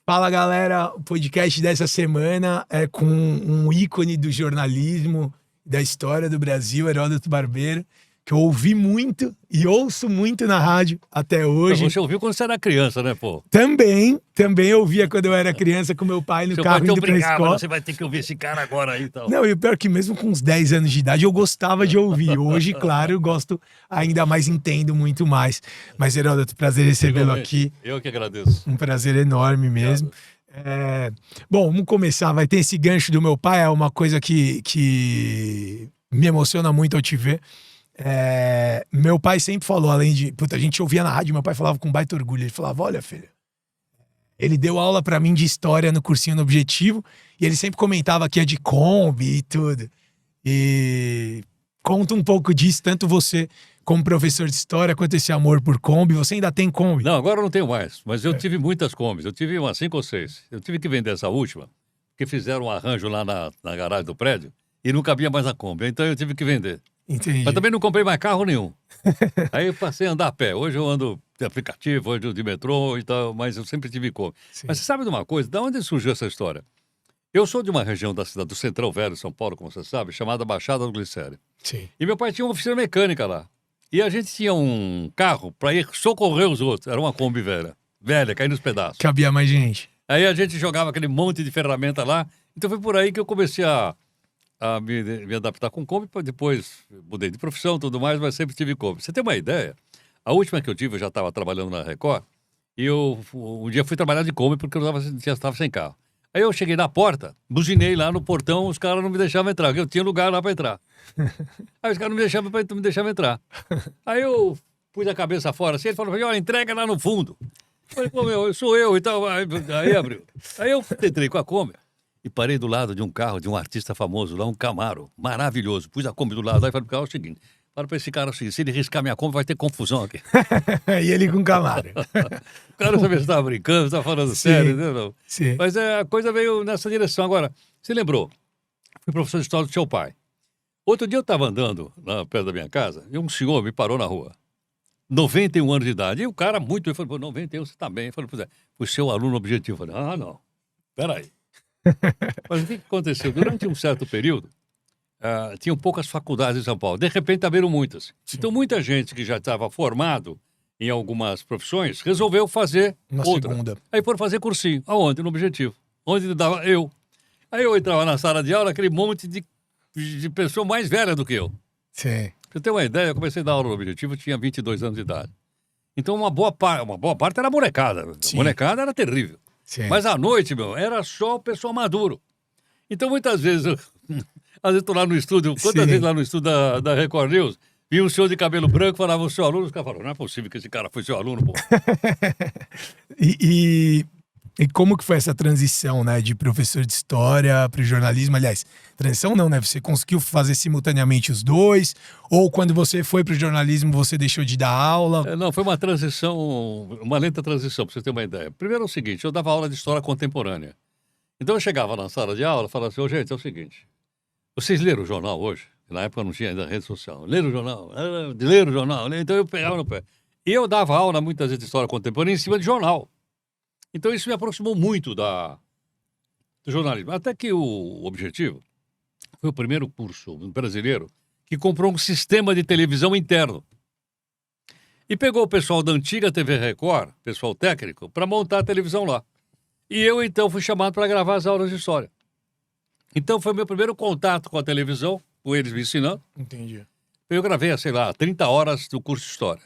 Fala, galera. O podcast dessa semana é com um ícone do jornalismo, da história do Brasil, Heródoto Barbeiro, que eu ouvi muito e ouço muito na rádio até hoje. Você ouviu quando você era criança, né, pô? Também ouvia quando eu era criança com meu pai no Seu carro pai te indo pra obrigava, escola. você vai ter que ouvir esse cara agora aí e tal. Não, e o pior é que mesmo com uns 10 anos de idade eu gostava de ouvir. Hoje, claro, eu gosto ainda mais, entendo muito mais. Mas, Heródoto, prazer recebê-lo aqui. Eu que agradeço. Um prazer enorme mesmo. Bom, vamos começar. Vai ter esse gancho do meu pai, é uma coisa que me emociona muito ao te ver. Meu pai sempre falou, além de... Puta, a gente ouvia na rádio, meu pai falava com baita orgulho. Ele falava, olha, filho, ele deu aula pra mim de história no cursinho no Objetivo, e ele sempre comentava que é de Kombi e tudo. E conta um pouco disso, tanto você como professor de história, quanto esse amor por Kombi. Você ainda tem Kombi? Não, agora eu não tenho mais, mas eu tive muitas Kombis. Eu tive umas 5 ou 6. Eu tive que vender essa última, porque fizeram um arranjo lá na garagem do prédio e não cabia mais a Kombi. Então eu tive que vender. Entendi. Mas também não comprei mais carro nenhum. Aí eu passei a andar a pé. Hoje eu ando de aplicativo, hoje eu de metrô e tal, mas eu sempre tive Kombi. Sim. Mas você sabe de uma coisa? De onde surgiu essa história? Eu sou de uma região da cidade do Centrão Velho, São Paulo, como você sabe, chamada Baixada do Glicério. Sim. E meu pai tinha uma oficina mecânica lá. E a gente tinha um carro para ir socorrer os outros. Era uma Kombi velha, caindo nos pedaços. Cabia mais gente. Aí a gente jogava aquele monte de ferramenta lá. Então foi por aí que eu comecei a me adaptar com Kombi. Depois mudei de profissão e tudo mais, mas sempre tive Kombi. Você tem uma ideia? A última que eu tive, eu já estava trabalhando na Record. E eu um dia fui trabalhar de Kombi porque eu já estava sem carro. Aí eu cheguei na porta, buzinei lá no portão, os caras não me deixavam entrar, porque eu tinha lugar lá para entrar. Aí os caras não me deixavam entrar. Aí eu pus a cabeça fora assim, ele falou, olha, entrega lá no fundo. Eu falei, pô, meu, sou eu e tal. Aí abriu. Aí eu entrei com a Kombi e parei do lado de um carro de um artista famoso lá, um Camaro, maravilhoso. Pus a Kombi do lado, aí falei pro cara o seguinte, para esse cara assim, se ele riscar minha Kombi vai ter confusão aqui. E ele com Camaro. O cara não sabia se estava brincando, se estava falando sério, entendeu? Não. Sim. Mas a coisa veio nessa direção. Agora, você lembrou? Fui professor de história do seu pai. Outro dia eu estava andando lá perto da minha casa e um senhor me parou na rua. 91 anos de idade. E o cara muito... Ele falou, pô, 91, você está bem. Eu falei, pois é, fui seu aluno objetivo. Eu falei, não, peraí. Mas o que aconteceu? Durante um certo período, tinham poucas faculdades em São Paulo. De repente, abriram muitas. Sim. Então, muita gente que já estava formado em algumas profissões resolveu fazer Na outra. segunda. Aí foram fazer cursinho. Aonde? No Objetivo. Onde dava eu. Aí eu entrava na sala de aula, aquele monte de pessoa mais velha do que eu. Sim. Pra você ter uma ideia, eu comecei a dar aula no Objetivo, eu tinha 22 anos de idade. Então, uma boa parte era molecada. Sim. A molecada era terrível. Sim. Mas à noite, meu, era só o pessoal maduro. Então, muitas vezes, às vezes estou lá no estúdio, quantas Sim. vezes lá no estúdio da Record News, vinha um senhor de cabelo branco, falava o seu aluno, os caras falavam, não é possível que esse cara foi seu aluno, pô. E como que foi essa transição, né, de professor de história para o jornalismo? Aliás, transição não, né? Você conseguiu fazer simultaneamente os dois? Ou quando você foi para o jornalismo, você deixou de dar aula? Não, foi uma transição, uma lenta transição, para você ter uma ideia. Primeiro é o seguinte, eu dava aula de história contemporânea. Então eu chegava na sala de aula e falava assim, gente, é o seguinte, vocês leram o jornal hoje? Na época não tinha ainda rede social. Leram o jornal? Leram o jornal? Então eu pegava no pé. E eu dava aula muitas vezes de história contemporânea em cima de jornal. Então isso me aproximou muito do jornalismo. Até que o Objetivo foi o primeiro curso brasileiro que comprou um sistema de televisão interno. E pegou o pessoal da antiga TV Record, pessoal técnico, para montar a televisão lá. E eu, então, fui chamado para gravar as aulas de história. Então foi meu primeiro contato com a televisão, com eles me ensinando. Entendi. Eu gravei, sei lá, 30 horas do curso de história.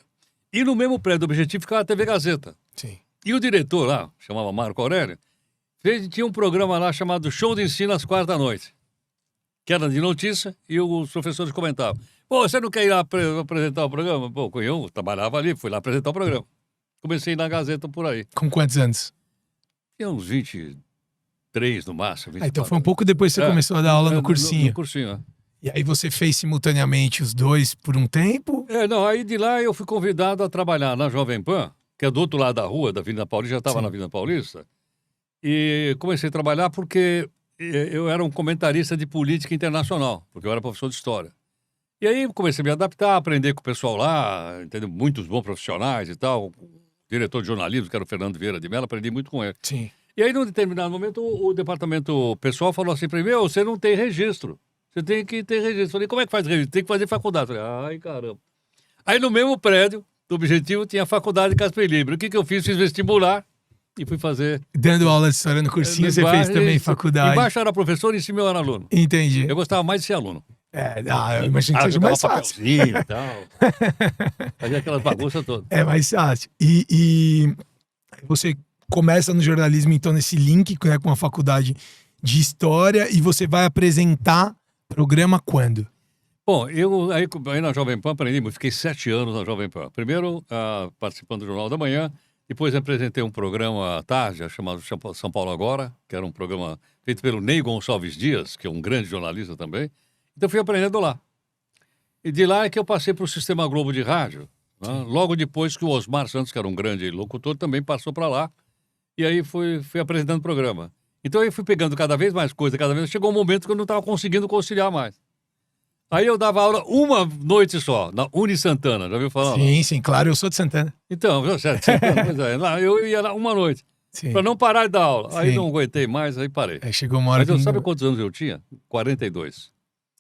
E no mesmo prédio do Objetivo ficava a TV Gazeta. Sim. E o diretor lá, chamava Marco Aurélio, tinha um programa lá chamado Show de Ensino às quartas da noite, que era de notícia, e os professores comentavam. Pô, você não quer ir lá apresentar o programa? Pô, eu trabalhava ali, fui lá apresentar o programa. Comecei na Gazeta por aí. Com quantos anos? Tinha uns 23 no máximo. 24. Então foi um pouco depois que você começou a dar aula no cursinho. No cursinho, é. E aí você fez simultaneamente os dois por um tempo? Aí de lá eu fui convidado a trabalhar na Jovem Pan, que é do outro lado da rua, da Avenida Paulista, já estava na Avenida Paulista. E comecei a trabalhar porque eu era um comentarista de política internacional, porque eu era professor de história. E aí comecei a me adaptar, aprender com o pessoal lá, entendeu? Muitos bons profissionais e tal. O diretor de jornalismo, que era o Fernando Vieira de Mello, aprendi muito com ele. Sim. E aí, num determinado momento, o departamento pessoal falou assim para mim, você não tem registro. Você tem que ter registro. Eu falei, como é que faz registro? Tem que fazer faculdade. Eu falei, ai, caramba. Aí, no mesmo prédio do Objetivo, tinha a faculdade de Casper Libero. O que eu fiz? Fiz vestibular e fui fazer... Dando aula de história no cursinho, você fez também faculdade. Embaixo era professor e em cima eu era aluno. Entendi. Eu gostava mais de ser aluno. Eu imagino que seja mais fácil. E tal. Fazia aquelas bagunças todas. É mais fácil. E você começa no jornalismo, então, nesse link, né, com a faculdade de história, e você vai apresentar programa quando? Bom, eu aí na Jovem Pan aprendi, eu fiquei 7 anos na Jovem Pan. Primeiro, participando do Jornal da Manhã, depois apresentei um programa à tarde, chamado São Paulo Agora, que era um programa feito pelo Ney Gonçalves Dias, que é um grande jornalista também. Então, fui aprendendo lá. E de lá é que eu passei para o Sistema Globo de Rádio, né? Logo depois que o Osmar Santos, que era um grande locutor, também passou para lá. E aí fui apresentando o programa. Então, eu fui pegando cada vez mais coisa, cada vez... Chegou um momento que eu não estava conseguindo conciliar mais. Aí eu dava aula uma noite só, na Uni Santana, já ouviu falar? Sim, claro, eu sou de Santana. Então, eu ia lá uma noite, para não parar de dar aula. Aí não aguentei mais, aí parei. Aí chegou uma hora Mas sabe quantos anos eu tinha? 42.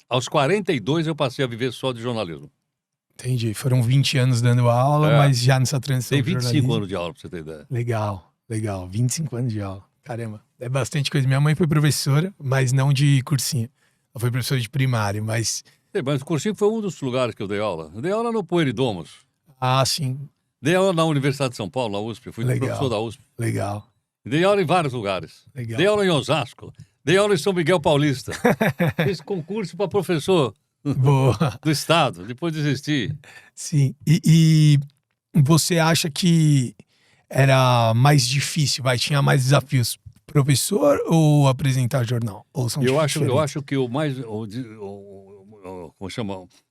Aos 42 eu passei a viver só de jornalismo. Entendi, foram 20 anos dando aula, mas já nessa transição. Tem 25 anos de aula, pra você ter ideia. Legal, 25 anos de aula. Caramba, é bastante coisa. Minha mãe foi professora, mas não de cursinho. Ela foi professora de primário, mas... Mas o cursinho foi um dos lugares que eu dei aula. Eu dei aula no Poeridomos. Ah, sim. Dei aula na Universidade de São Paulo, na USP. Fui professor da USP. Legal. Dei aula em vários lugares. Legal. Dei aula em Osasco. Dei aula em São Miguel Paulista. Fiz concurso para professor do Estado. Depois desisti. Sim. E você acha que era mais difícil, tinha mais desafios? Professor ou apresentar jornal? Ou são eu acho que o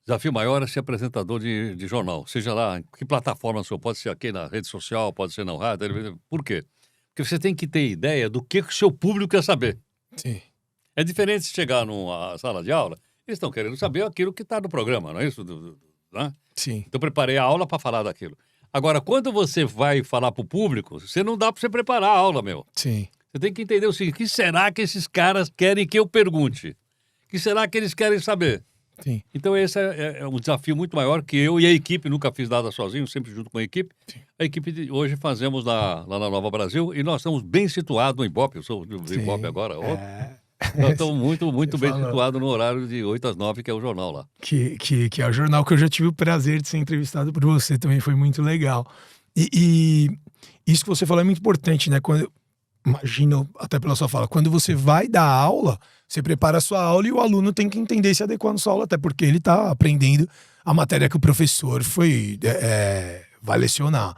desafio maior é ser apresentador de jornal. Seja lá, que plataforma sua, pode ser aqui na rede social, pode ser na rádio. Por quê? Porque você tem que ter ideia do que o seu público quer saber. Sim. É diferente de chegar numa sala de aula, eles estão querendo saber aquilo que está no programa, não é isso? Né? Sim. Então, preparei a aula para falar daquilo. Agora, quando você vai falar para o público, você não dá para você preparar a aula, meu. Sim. Você tem que entender o seguinte, o que será que esses caras querem que eu pergunte? O que será que eles querem saber? Sim. Então, esse é um desafio muito maior que eu e a equipe, nunca fiz nada sozinho, sempre junto com a equipe. Sim. A equipe hoje fazemos lá na Nova Brasil e nós estamos bem situados no Ibope, eu sou do Ibope agora. Nós estamos muito bem situados no horário de 8 às 9, que é o jornal lá. Que é o jornal que eu já tive o prazer de ser entrevistado por você, também foi muito legal. E isso que você falou é muito importante, né? Imagino, até pela sua fala, quando você vai dar aula, você prepara a sua aula e o aluno tem que entender se adequar na sua aula, até porque ele está aprendendo a matéria que o professor vai lecionar.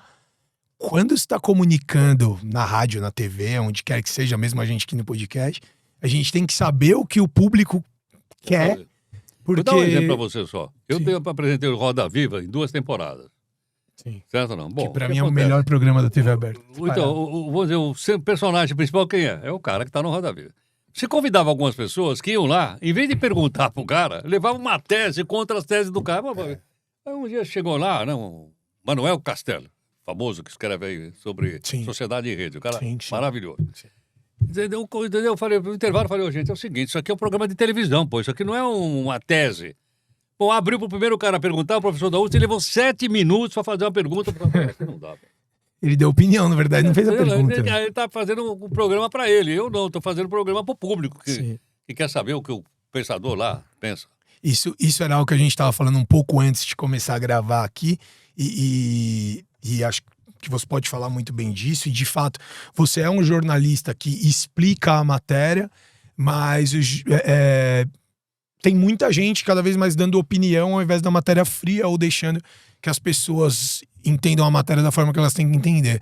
Quando você está comunicando na rádio, na TV, onde quer que seja, mesmo a gente aqui no podcast, a gente tem que saber o que o público quer. Vou dar um exemplo para você só. Eu apresentei o Roda Viva em 2 temporadas. Sim. Certo ou não? Bom, que pra mim é o melhor programa da TV aberta. Então, vou dizer, o personagem principal quem é? É o cara que está no Roda Viva. Você convidava algumas pessoas que iam lá, em vez de perguntar pro cara, levava uma tese contra as teses do cara. Aí um dia chegou lá, Manuel Castelo, famoso, que escreve aí sobre sociedade e rede. O cara maravilhoso. Sim. Entendeu? Eu falei, no intervalo, gente, é o seguinte, isso aqui é um programa de televisão, isso aqui não é uma tese. Bom, abriu pro primeiro cara perguntar, o professor da USP, ele levou 7 minutos para fazer uma pergunta. Não dá. Ele deu opinião, na verdade, não fez a pergunta. Ele tá fazendo um programa para ele, eu não, estou fazendo um programa para o público, que quer saber o que o pensador lá pensa. Isso era algo que a gente estava falando um pouco antes de começar a gravar aqui, e acho que você pode falar muito bem disso, e de fato, você é um jornalista que explica a matéria, mas tem muita gente cada vez mais dando opinião ao invés da matéria fria ou deixando que as pessoas entendam a matéria da forma que elas têm que entender.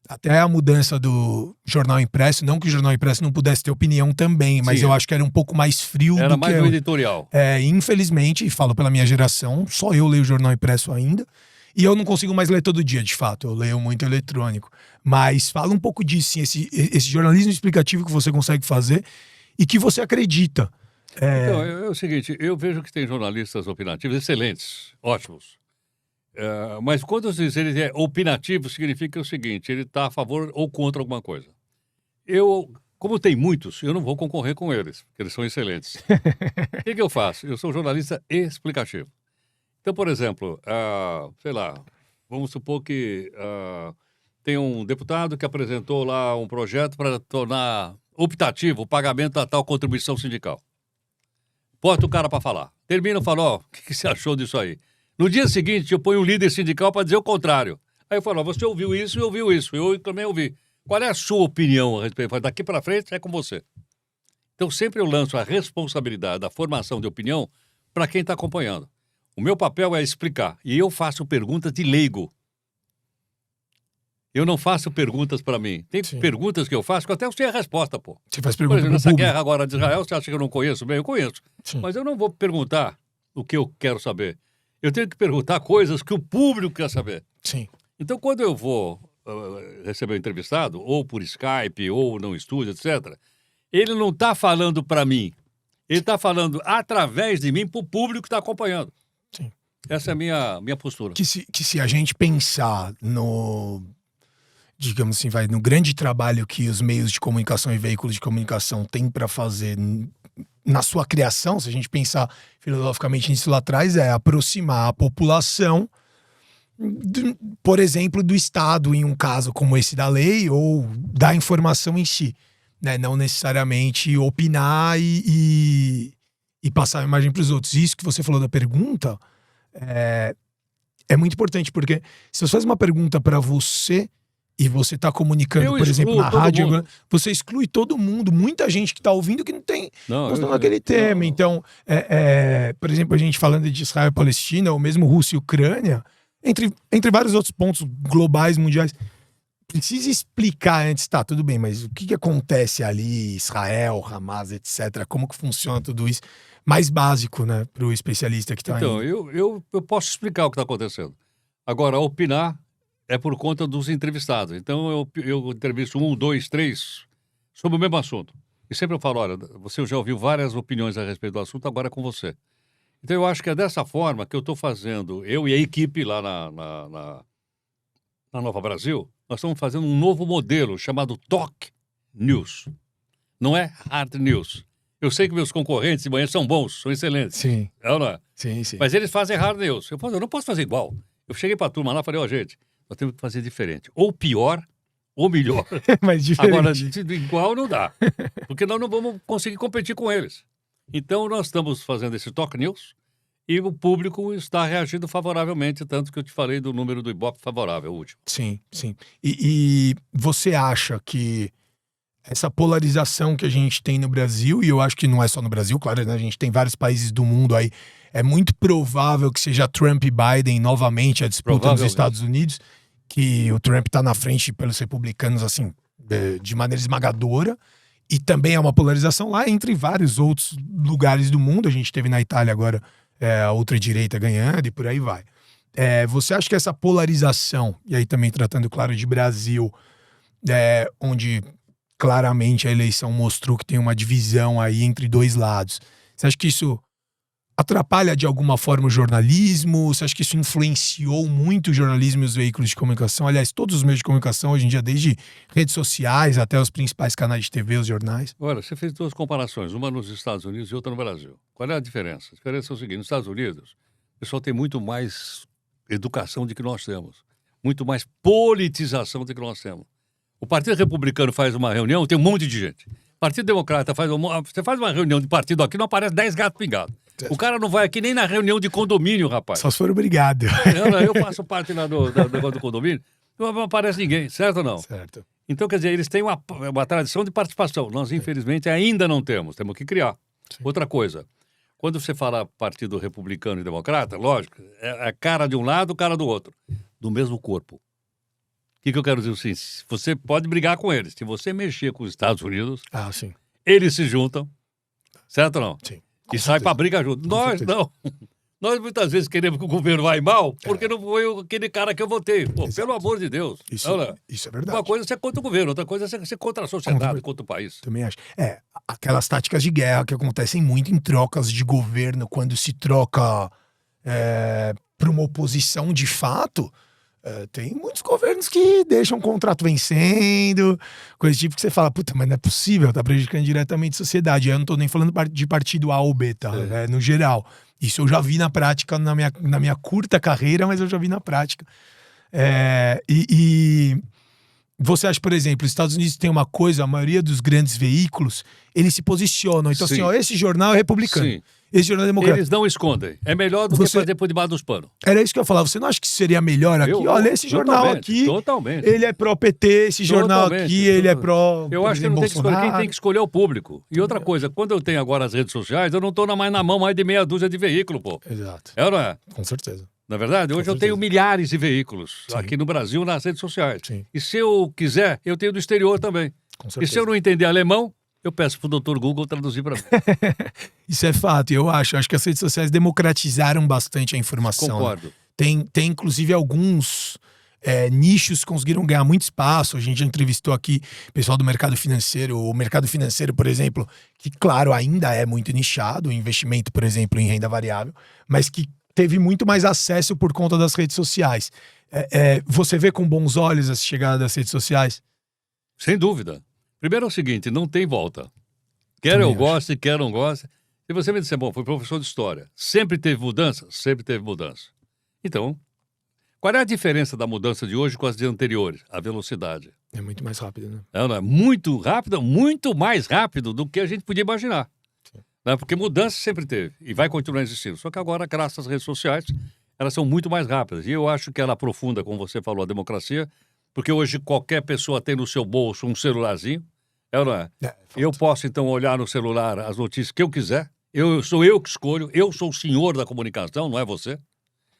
Até a mudança do jornal impresso, não que o jornal impresso não pudesse ter opinião também, mas eu acho que era um pouco mais frio era do mais que... Era mais editorial. Infelizmente, e falo pela minha geração, só eu leio o jornal impresso ainda, e eu não consigo mais ler todo dia, de fato, eu leio muito eletrônico. Mas fala um pouco disso, sim, esse jornalismo explicativo que você consegue fazer e que você acredita. Então, é o seguinte, eu vejo que tem jornalistas opinativos excelentes, ótimos. Mas quando se diz ele é opinativo, significa o seguinte, ele está a favor ou contra alguma coisa. Como tem muitos, eu não vou concorrer com eles, porque eles são excelentes. O que eu faço? Eu sou jornalista explicativo. Então, por exemplo, sei lá, vamos supor que tem um deputado que apresentou lá um projeto para tornar optativo o pagamento da tal contribuição sindical. Bota o cara para falar. Termina e fala, o que você achou disso aí? No dia seguinte, eu ponho o líder sindical para dizer o contrário. Aí eu falo, você ouviu isso e ouviu isso. Eu também ouvi. Qual é a sua opinião a respeito? Daqui para frente é com você. Então, sempre eu lanço a responsabilidade da formação de opinião para quem está acompanhando. O meu papel é explicar. E eu faço perguntas de leigo. Eu não faço perguntas para mim. Tem perguntas que eu faço que até eu sei a resposta, pô. Você faz Por pergunta exemplo, pro nessa público. guerra agora de Israel, você acha que eu não conheço bem? Eu conheço. Sim. Mas eu não vou perguntar o que eu quero saber. Eu tenho que perguntar coisas que o público quer saber. Sim. Então, quando eu vou receber um entrevistado, ou por Skype, ou no estúdio, etc., ele não está falando para mim. Ele está falando através de mim para o público que está acompanhando. Sim. Essa é a minha postura. Que se a gente pensar no, digamos assim, no grande trabalho que os meios de comunicação e veículos de comunicação têm para fazer na sua criação, se a gente pensar filosoficamente nisso lá atrás, é aproximar a população, por exemplo, do Estado, em um caso como esse da lei, ou da informação em si, né? Não necessariamente opinar e passar a imagem para os outros. Isso que você falou da pergunta é muito importante, porque se você faz uma pergunta para você e você está comunicando, por exemplo, na rádio, você exclui todo mundo, muita gente que está ouvindo que não tem noção daquele tema. Então, por exemplo, a gente falando de Israel e Palestina, ou mesmo Rússia e Ucrânia, entre vários outros pontos globais, mundiais, precisa explicar antes, tá, tudo bem, mas o que acontece ali, Israel, Hamas, etc., como que funciona tudo isso, mais básico, né, para o especialista que está aí. Então, eu posso explicar o que está acontecendo. Agora, opinar é por conta dos entrevistados. Então, eu entrevisto 1, 2, 3 sobre o mesmo assunto. E sempre eu falo, olha, você já ouviu várias opiniões a respeito do assunto, agora é com você. Então, eu acho que é dessa forma que eu estou fazendo, eu e a equipe lá na Nova Brasil, nós estamos fazendo um novo modelo chamado Talk News. Não é Hard News. Eu sei que meus concorrentes de manhã são bons, são excelentes. Sim. É ou não é? Sim, sim. Mas eles fazem Hard News. Eu não posso fazer igual. Eu cheguei para a turma lá e falei, gente, nós temos que fazer diferente. Ou pior, ou melhor. Mas diferente. Agora, igual não dá. Porque nós não vamos conseguir competir com eles. Então, nós estamos fazendo esse Talk News e o público está reagindo favoravelmente, tanto que eu te falei do número do Ibope favorável, o último. Sim, sim. E você acha que essa polarização que a gente tem no Brasil, e eu acho que não é só no Brasil, claro, né? A gente tem vários países do mundo aí, é muito provável que seja Trump e Biden novamente a disputa nos Estados Unidos, que o Trump está na frente pelos republicanos, assim, de maneira esmagadora, e também é uma polarização lá entre vários outros lugares do mundo. A gente teve na Itália agora a ultradireita ganhando e por aí vai. Você acha que essa polarização, e aí também tratando, claro, de Brasil, onde claramente a eleição mostrou que tem uma divisão aí entre dois lados, você acha que isso atrapalha de alguma forma o jornalismo? Você acha que isso influenciou muito o jornalismo e os veículos de comunicação? Aliás, todos os meios de comunicação hoje em dia, desde redes sociais até os principais canais de TV, os jornais. Olha, você fez duas comparações, uma nos Estados Unidos e outra no Brasil. Qual é a diferença? A diferença é o seguinte, nos Estados Unidos, o pessoal tem muito mais educação do que nós temos, muito mais politização do que nós temos. O Partido Republicano faz uma reunião, tem um monte de gente. O Partido Democrata você faz uma reunião de partido aqui, não aparece 10 gatos pingados. O cara não vai aqui nem na reunião de condomínio, rapaz. Só se for obrigado. Eu faço parte lá do negócio do condomínio, não aparece ninguém, certo ou não? Certo. Então, quer dizer, eles têm uma tradição de participação. Nós, infelizmente, ainda não temos que criar. Sim. Outra coisa, quando você fala Partido Republicano e Democrata, lógico, é a cara de um lado, cara do outro, do mesmo corpo. O que eu quero dizer assim? Você pode brigar com eles. Se você mexer com os Estados Unidos, sim. Eles se juntam, certo ou não? Sim. E sai para briga junto. Nós não. Nós muitas vezes queremos que o governo vá mal, porque não foi aquele cara que eu votei. Pô, pelo amor de Deus. Isso é verdade. Uma coisa é ser contra o governo, outra coisa é ser contra a sociedade, contra o país. Também acho. Aquelas táticas de guerra que acontecem muito em trocas de governo, quando se troca para uma oposição de fato, tem muitos governos que deixam o contrato vencendo, coisa tipo que você fala, puta, mas não é possível, tá prejudicando diretamente a sociedade. Eu não tô nem falando de partido A ou B, tá? No geral. Isso eu já vi na prática, na minha curta carreira, mas eu já vi na prática. E você acha, por exemplo, os Estados Unidos tem uma coisa, a maioria dos grandes veículos, eles se posicionam. Então, assim, ó, esse jornal é republicano. Sim. Esse jornal é democrata. Eles não escondem. É melhor do que fazer por debaixo dos panos. Era isso que eu ia falar. Você não acha que seria melhor aqui? Olha, esse jornal aqui, totalmente. ele é pró-PT, esse jornal aqui, ele é pró... Eu acho que não tem que escolher, quem tem que escolher é o público. E outra coisa, quando eu tenho agora as redes sociais, eu não estou mais na mão mais de meia dúzia de veículos, pô. Exato. É ou não é? Com certeza. Na verdade, hoje eu tenho milhares de veículos aqui no Brasil, nas redes sociais. Sim. E se eu quiser, eu tenho do exterior também. Com certeza. E se eu não entender alemão, eu peço pro Dr. Google traduzir para mim. Isso é fato, eu acho. Acho que as redes sociais democratizaram bastante a informação. Concordo. Né? Tem inclusive alguns nichos que conseguiram ganhar muito espaço. A gente já entrevistou aqui o pessoal do mercado financeiro. O mercado financeiro, por exemplo, que claro, ainda é muito nichado, o investimento, por exemplo, em renda variável, mas que teve muito mais acesso por conta das redes sociais. Você vê com bons olhos essa chegada das redes sociais? Sem dúvida. Primeiro é o seguinte, não tem volta. Quer eu goste, quer não goste. Se você me disser, bom, fui professor de história, sempre teve mudança? Sempre teve mudança. Então, qual é a diferença da mudança de hoje com as de anteriores? A velocidade. É muito mais rápido, né? É muito rápido, muito mais rápido do que a gente podia imaginar. Né? Porque mudança sempre teve e vai continuar existindo. Só que agora, graças às redes sociais, elas são muito mais rápidas. E eu acho que ela aprofunda, como você falou, a democracia, porque hoje qualquer pessoa tem no seu bolso um celularzinho. É ou não é? Eu posso, então, olhar no celular as notícias que eu quiser. Sou eu que escolho. Eu sou o senhor da comunicação, não é você.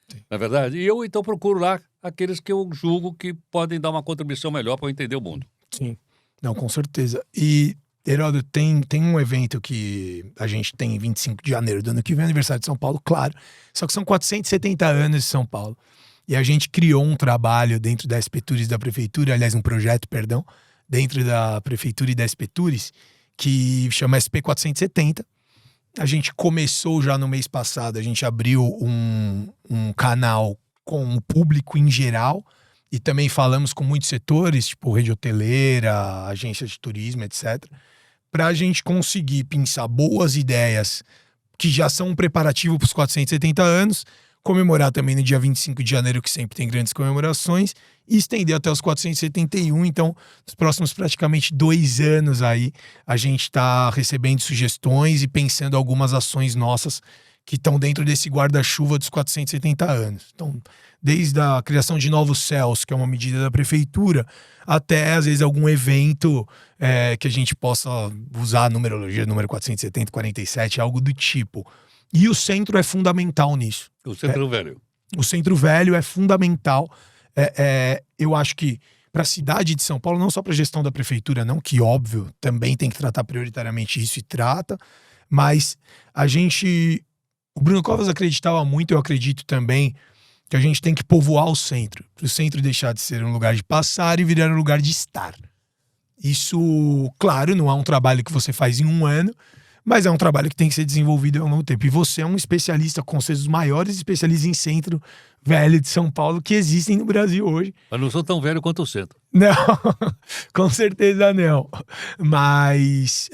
Sim. Não é verdade? E eu, então, procuro lá aqueles que eu julgo que podem dar uma contribuição melhor para eu entender o mundo. Sim. Não, com certeza. E, Heródoto, tem um evento que a gente tem em 25 de janeiro do ano que vem, aniversário de São Paulo, claro. Só que são 470 anos de São Paulo. E a gente criou um trabalho dentro da SP Tours da Prefeitura, aliás, um projeto, perdão, dentro da Prefeitura e da SP Tours, que chama SP 470. A gente começou já no mês passado, a gente abriu um canal com o público em geral e também falamos com muitos setores, tipo rede hoteleira, agência de turismo, etc., para a gente conseguir pensar boas ideias que já são um preparativo para os 470 anos, comemorar também no dia 25 de janeiro, que sempre tem grandes comemorações, e estender até os 471. Então, nos próximos praticamente 2 anos aí, a gente está recebendo sugestões e pensando algumas ações nossas que estão dentro desse guarda-chuva dos 470 anos. Então, desde a criação de novos céus, que é uma medida da prefeitura, até, às vezes, algum evento que a gente possa usar a numerologia, número 470, 47, algo do tipo. E o centro é fundamental nisso. O Centro Velho. O Centro Velho é fundamental. Eu acho que para a cidade de São Paulo, não só para a gestão da prefeitura, não, que óbvio, também tem que tratar prioritariamente isso e trata, mas o Bruno Covas acreditava muito, eu acredito também, que a gente tem que povoar o centro, para o centro deixar de ser um lugar de passar e virar um lugar de estar. Isso, claro, não é um trabalho que você faz em um ano, mas é um trabalho que tem que ser desenvolvido ao longo tempo. E você é um especialista, com os maiores especialistas em centro velho de São Paulo que existem no Brasil hoje. Mas não sou tão velho quanto o centro. Não, com certeza não. Mas,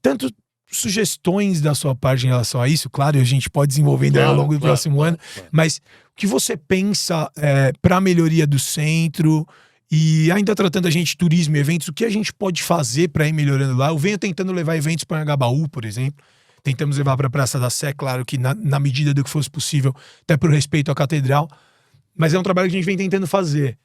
tanto sugestões da sua parte em relação a isso, claro, a gente pode desenvolvendo ao longo do próximo ano, mas o que você pensa para a melhoria do centro? E ainda tratando a gente de turismo e eventos, o que a gente pode fazer para ir melhorando lá? Eu venho tentando levar eventos para Anhangabaú, por exemplo. Tentamos levar para a Praça da Sé, claro que na medida do que fosse possível, até por respeito à catedral. Mas é um trabalho que a gente vem tentando fazer.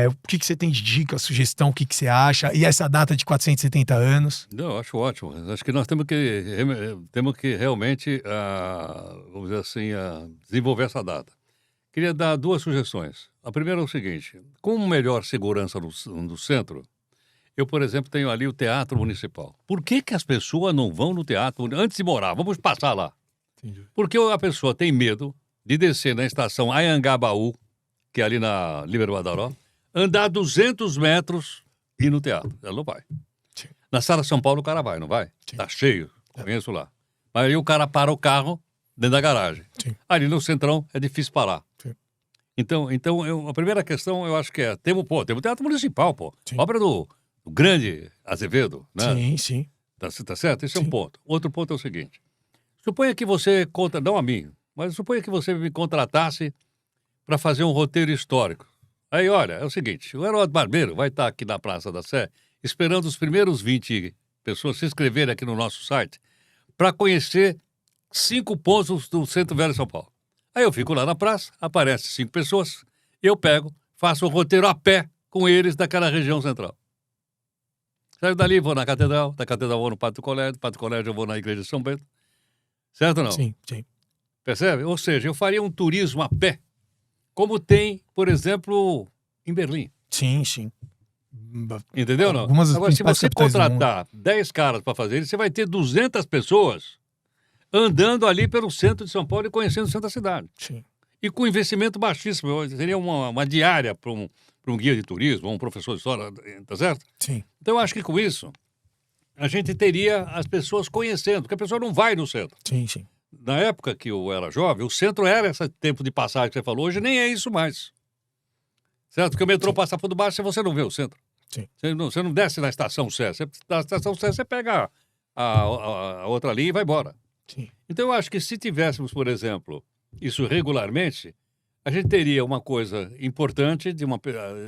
O que você tem de dica, sugestão, o que você acha? E essa data de 470 anos? Não, eu acho ótimo. Acho que nós temos que realmente, vamos dizer assim, desenvolver essa data. Queria dar 2 sugestões. A primeira é o seguinte, com melhor segurança no centro, eu, por exemplo, tenho ali o Teatro Municipal. Por que as pessoas não vão no teatro antes de morar? Vamos passar lá. Entendi. Porque a pessoa tem medo de descer na estação Anhangabaú, que é ali na Líbero Badaró, andar 200 metros e ir no teatro. Ela não vai. Sim. Na Sala São Paulo o cara vai, não vai? Sim. Tá cheio, conheço lá. Mas aí o cara para o carro, dentro da garagem. Sim. Ali no Centrão é difícil parar. Sim. Então a primeira questão eu acho que é, temos o Teatro Municipal, pô. Sim. Obra do grande Azevedo, né? Sim, sim. Tá certo? Esse é um Sim. ponto. Outro ponto é o seguinte. Suponha que você não a mim, mas suponha que você me contratasse para fazer um roteiro histórico. Aí, olha, é o seguinte, o Heródoto Barbeiro vai estar aqui na Praça da Sé esperando os primeiros 20 pessoas se inscreverem aqui no nosso site para conhecer 5 pontos do Centro Velho de São Paulo. Aí eu fico lá na praça, aparecem 5 pessoas, eu pego, faço o roteiro a pé com eles daquela região central. Saio dali, vou na Catedral, da Catedral vou no Pátio do Colégio eu vou na Igreja de São Bento. Certo ou não? Sim, sim. Percebe? Ou seja, eu faria um turismo a pé, como tem, por exemplo, em Berlim. Sim, sim. Entendeu ou não? Algumas das Agora, se principais você capitais do mundo. contratar 10 caras para fazer isso, você vai ter 200 pessoas andando ali pelo centro de São Paulo e conhecendo o centro da cidade. Sim. E com investimento baixíssimo. Seria uma diária para um guia de turismo, um professor de história, tá certo? Sim. Então, eu acho que com isso, a gente teria as pessoas conhecendo, porque a pessoa não vai no centro. Sim, sim. Na época que eu era jovem, o centro era esse tempo de passagem que você falou, hoje nem é isso mais. Certo? Porque o metrô passa por baixo e você não vê o centro. Sim. Você não desce na estação Sé. Na estação Sé você pega a outra linha e vai embora. Sim. Então eu acho que se tivéssemos, por exemplo, isso regularmente, a gente teria uma coisa importante,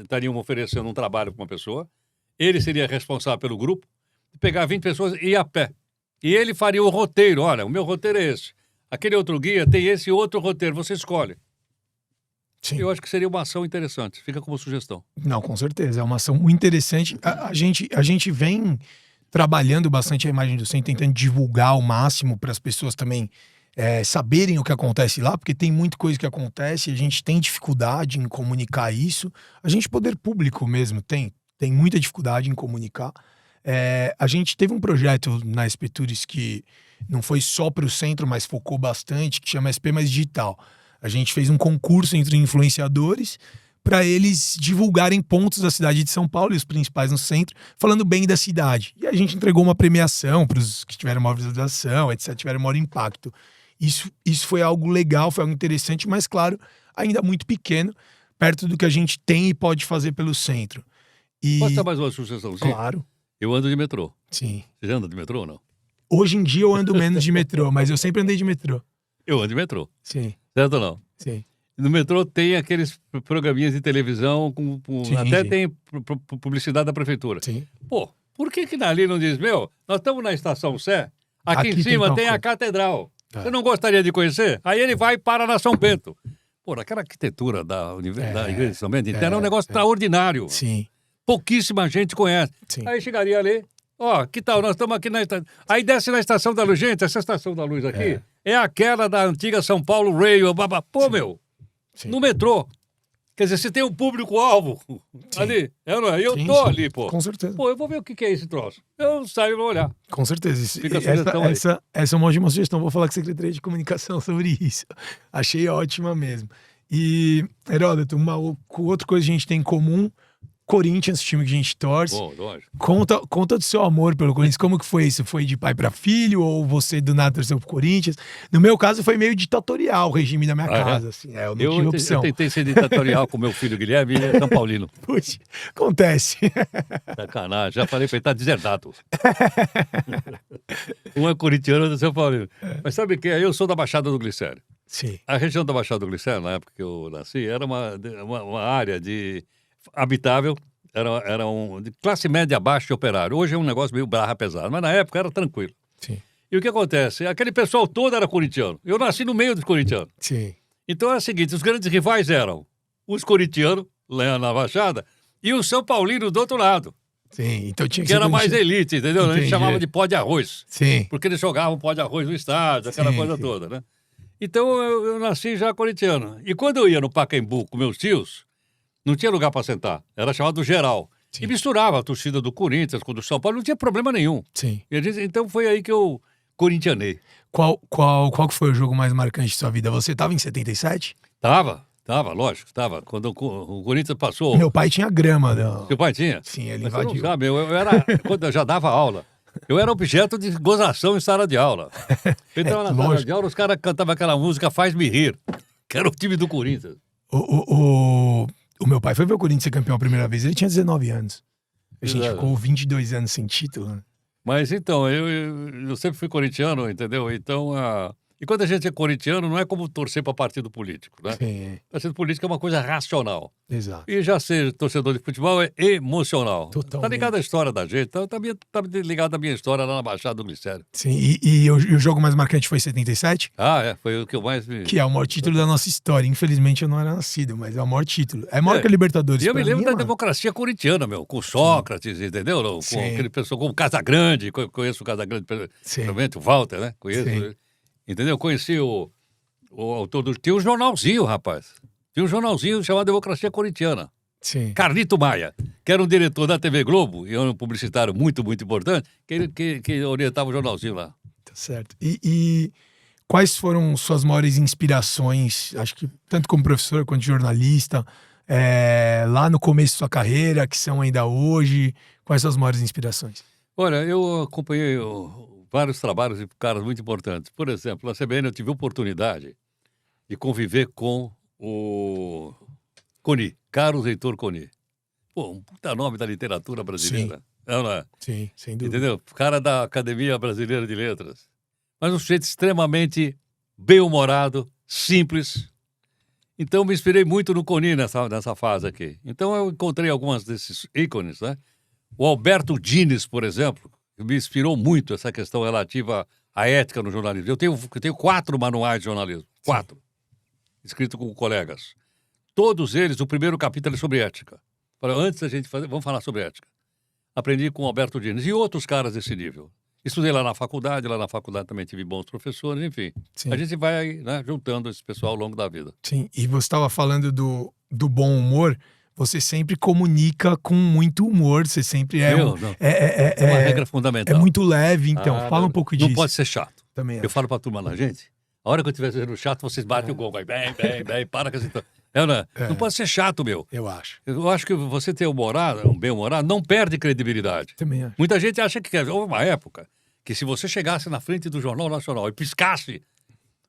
estariam oferecendo um trabalho para uma pessoa, ele seria responsável pelo grupo, pegar 20 pessoas e ir a pé. E ele faria o roteiro. Olha, o meu roteiro é esse. Aquele outro guia tem esse outro roteiro, você escolhe. Sim. Eu acho que seria uma ação interessante. Fica como sugestão. Não, com certeza. É uma ação muito interessante. A gente vem trabalhando bastante a imagem do centro, tentando divulgar ao máximo para as pessoas também saberem o que acontece lá, porque tem muita coisa que acontece e a gente tem dificuldade em comunicar isso. A gente, poder público mesmo, tem muita dificuldade em comunicar. A gente teve um projeto na SP Tours que não foi só para o centro, mas focou bastante, que chama SP Mais Digital. A gente fez um concurso entre influenciadores para eles divulgarem pontos da cidade de São Paulo e os principais no centro, falando bem da cidade. E a gente entregou uma premiação para os que tiveram maior visualização, etc., tiveram maior impacto. Isso foi algo legal, foi algo interessante, mas, claro, ainda muito pequeno, perto do que a gente tem e pode fazer pelo centro. Posso dar mais uma sugestão? Claro. Eu ando de metrô. Sim. Você já anda de metrô ou não? Hoje em dia eu ando menos de metrô, mas eu sempre andei de metrô. Eu ando de metrô. Sim. Certo ou não? Sim. No metrô tem aqueles programinhas de televisão, Sim, até sim. tem publicidade da prefeitura. Sim. Pô, por que ali não diz, nós estamos na Estação Sé, aqui em Aqui cima tem tem tal a catedral. É. Você não gostaria de conhecer? Aí ele vai e para na São Bento. Pô, aquela arquitetura da Igreja de São Bento inteira é um negócio extraordinário. Sim. Pouquíssima gente conhece. Sim. Aí chegaria ali, que tal, nós estamos aqui na estação. Aí desce na Estação da Luz. Gente, essa Estação da Luz aqui é aquela da antiga São Paulo Rail. Pô, Sim. no metrô. Quer dizer, você tem um público-alvo ali. Eu Sim, tô sim. ali, pô. Com certeza. Pô, eu vou ver o que é esse troço. Eu saio e vou olhar. Com certeza. Fica a sugestão aí. Essa é uma ótima sugestão. Vou falar com a Secretaria de Comunicação sobre isso. Achei ótima mesmo. E, Heródoto, outra coisa que a gente tem em comum, Corinthians, time que a gente torce. Bom, lógico. Conta do seu amor pelo Corinthians. Como que foi isso? Foi de pai para filho ou você do nada torceu pro Corinthians? No meu caso foi meio ditatorial o regime da minha casa. Assim, eu não tive opção. Eu tentei ser ditatorial com meu filho Guilherme, ele é São Paulino. Puxa, acontece. Sacanagem, já falei pra ele, tá deserdado. Um é corintiano, outro é São Paulino. Mas sabe o que? Eu sou da Baixada do Glicério. Sim. A região da Baixada do Glicério, na época que eu nasci, era uma área habitável, era de classe média abaixo de operário. Hoje é um negócio meio barra pesado, mas na época era tranquilo. Sim. E o que acontece? Aquele pessoal todo era corintiano. Eu nasci no meio dos corintianos. Sim. Então é o seguinte, os grandes rivais eram os corintianos, lá na Baixada, e os São Paulinos do outro lado. Sim, então tinha que era mais elite, entendeu? Entendi. A gente chamava de pó de arroz. Sim. Porque eles jogavam pó de arroz no estádio, aquela coisa toda, né? Então eu nasci já corintiano. E quando eu ia no Pacaembu com meus tios, não tinha lugar para sentar. Era chamado geral. Sim. E misturava a torcida do Corinthians com do São Paulo, não tinha problema nenhum. Sim. Então foi aí que eu corintianei. Qual que foi o jogo mais marcante de sua vida? Você tava em 77? Tava, lógico, tava. Quando o Corinthians passou... Meu pai tinha grama. Seu pai tinha? Sim, ele Mas você não invadiu. sabe, quando eu já dava aula. Eu era objeto de gozação em sala de aula. Eu entrava na sala lógico. de aula, os caras cantavam aquela música Faz-me Rir, que era o time do Corinthians. O meu pai foi ver o Corinthians ser campeão a primeira vez, ele tinha 19 anos. A gente Exato. ficou 22 anos sem título, né? Mas então, eu sempre fui corintiano, entendeu? Então, e quando a gente é corintiano, não é como torcer para partido político, né? Sim, Partido político é uma coisa racional. exato. E já ser torcedor de futebol é emocional. Totalmente. Tá ligado à história da gente, tá ligado à minha história lá na Baixada do Glicério. Sim, e o jogo mais marcante foi 77, Foi o que eu mais me... que é o maior título da nossa história. Infelizmente eu não era nascido, mas é o maior título. É maior que a Libertadores. E eu pra me lembro mim, da mano. democracia corintiana, meu, com Sócrates, entendeu? Com Sim. aquele pessoal como Casagrande, conheço o Casagrande, Sim. realmente, o Walter, né? Conheço, Sim. entendeu? Conheci o autor do... Tinha um jornalzinho, rapaz. Tinha um jornalzinho chamado Democracia Corintiana. Sim. Carlito Maia, que era um diretor da TV Globo, e um publicitário muito, muito importante, que orientava o jornalzinho lá. Tá certo. E quais foram suas maiores inspirações, acho que tanto como professor quanto jornalista, lá no começo da sua carreira, que são ainda hoje? Quais são as maiores inspirações? Olha, eu acompanhei vários trabalhos de caras muito importantes. Por exemplo, na CBN eu tive a oportunidade de conviver com o Coni, Carlos Heitor Coni. Pô, um puta nome da literatura brasileira. Não é? Sim, sem dúvida. Entendeu? Cara da Academia Brasileira de Letras. Mas um sujeito extremamente bem-humorado, simples. Então, me inspirei muito no Coni nessa fase aqui. Então, eu encontrei algumas desses ícones, né? O Alberto Dines, por exemplo, me inspirou muito essa questão relativa à ética no jornalismo. Eu tenho 4 manuais de jornalismo. 4. Escritos com colegas. Todos eles, o primeiro capítulo é sobre ética. Antes da gente fazer, vamos falar sobre ética. Aprendi com o Alberto Dines e outros caras desse nível. Estudei lá na faculdade também tive bons professores, enfim. Sim. A gente vai, né, juntando esse pessoal ao longo da vida. Sim, e você estava falando do bom humor, você sempre comunica com muito humor, você sempre é Não. É uma regra fundamental. É muito leve, então, fala um pouco disso. Não pode ser chato. Também Eu falo pra turma lá, gente, a hora que eu estiver sendo chato, vocês batem o gol, vai bem, para com essa... Não pode ser chato, meu. Eu acho. Eu acho que você ter um bem-humorado, não perde credibilidade. Também acho. Muita gente acha que houve uma época que se você chegasse na frente do Jornal Nacional e piscasse,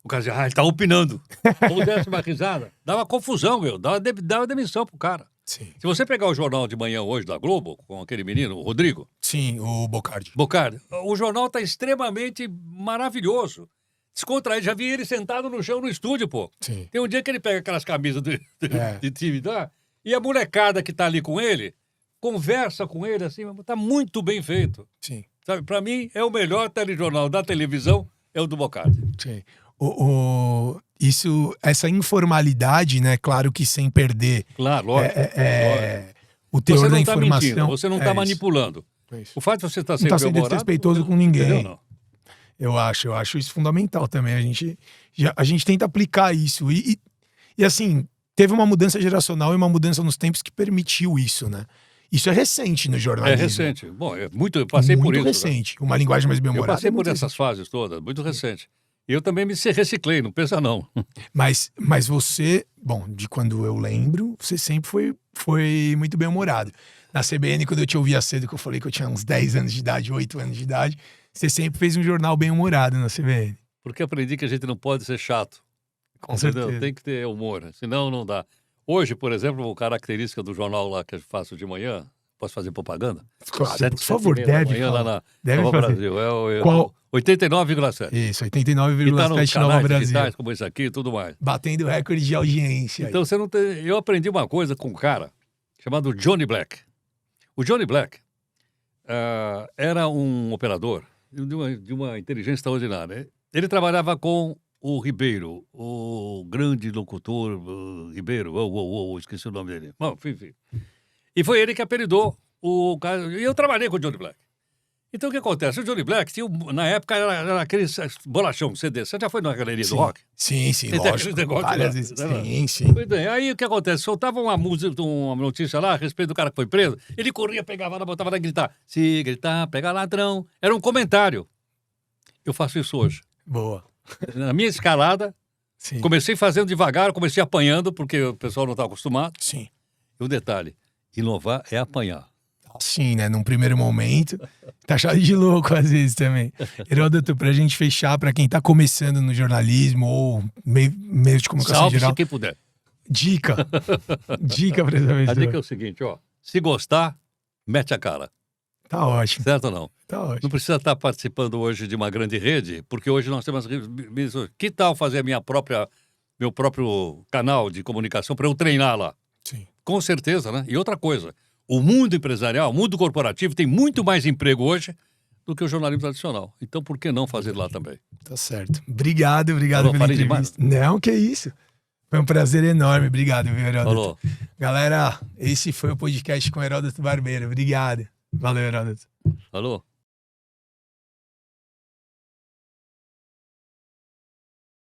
o cara dizia, ele tá opinando. Ou desse uma risada. Dava confusão, meu. Dava demissão pro cara. Sim. Se você pegar o jornal de manhã hoje da Globo, com aquele menino, o Rodrigo. Sim, o Bocardi. O jornal tá extremamente maravilhoso. Descontraído. Já vi ele sentado no chão no estúdio, pô. Sim. Tem um dia que ele pega aquelas camisas de time, tá? E a molecada que tá ali com ele, conversa com ele, assim, tá muito bem feito. Sim. Sabe, pra mim, é o melhor telejornal da televisão, é o do Bocardi. Sim. Essa informalidade, né? Claro que sem perder Claro, lógico. o teor Você da não tá informação. mentindo, você não tá manipulando. Isso. O fato de você estar Não sempre tá sendo bem-humorado, desrespeitoso com ninguém. entendeu? Não. Eu acho isso fundamental também. A gente tenta aplicar isso. E assim, teve uma mudança geracional e uma mudança nos tempos que permitiu isso, né? Isso é recente no jornalismo. É recente. Bom, eu passei por isso. Muito recente. Uma linguagem mais Eu bem-humorada. passei por essas fases todas, muito recente. E eu também me reciclei, não pensa não. Mas você, bom, de quando eu lembro, você sempre foi muito bem-humorado. Na CBN, quando eu te ouvia cedo, que eu falei que eu tinha uns 10 anos de idade, 8 anos de idade, você sempre fez um jornal bem-humorado na CBN. Porque aprendi que a gente não pode ser chato. Com certeza. Tem que ter humor, senão não dá. Hoje, por exemplo, a característica do jornal lá que eu faço de manhã, posso fazer propaganda? Claro, 7, por favor, 7h30 da deve manhã, falar. lá na Deve Nova fazer. Brasil. Qual? 89,7. Isso, E tá nos 89,7 Nova canais Brasil. digitais como esse aqui e tudo mais. Batendo recorde de audiência. Então você não tem... Eu aprendi uma coisa com um cara chamado Johnny Black. O Johnny Black era um operador de uma inteligência extraordinária. Ele trabalhava com o Ribeiro, o grande locutor Ribeiro. Esqueci o nome dele. Bom, enfim. E foi ele que apelidou o cara. E eu trabalhei com o Johnny Black. Então o que acontece? O Johnny Black tinha, na época, era aquele bolachão CD. Você já foi na galeria do rock? Sim, lógico. Várias vezes. Sim. Pois bem, aí o que acontece? Soltava uma notícia lá a respeito do cara que foi preso, ele corria, pegava lá, botava lá e gritar. Se gritar, pega ladrão. Era um comentário. Eu faço isso hoje. Boa. Na minha escalada, Sim. comecei fazendo devagar, comecei apanhando, porque o pessoal não está acostumado. Sim. E um detalhe, inovar é apanhar. Sim, né? Num primeiro momento. Tá achado de louco às vezes também. Heródoto, pra gente fechar, pra quem tá começando no jornalismo ou meio de comunicação em geral. Salve-se quem puder. Dica. Dica pra essa pessoa. A dica é o seguinte, ó. Se gostar, mete a cara. Tá ótimo. Certo ou não? Tá ótimo. Não precisa estar participando hoje de uma grande rede, porque hoje nós temos... Que tal fazer meu próprio canal de comunicação para eu treinar lá? Sim. Com certeza, né? E outra coisa, o mundo empresarial, o mundo corporativo tem muito mais emprego hoje do que o jornalismo tradicional. Então, por que não fazer lá também? Tá certo. Obrigado Falou, pela falei entrevista. Não, que isso. Foi um prazer enorme. Obrigado, viu, Heródoto? Falou. Galera, esse foi o podcast com o Heródoto Barbeiro. Obrigado. Valeu, Heródoto. Falou.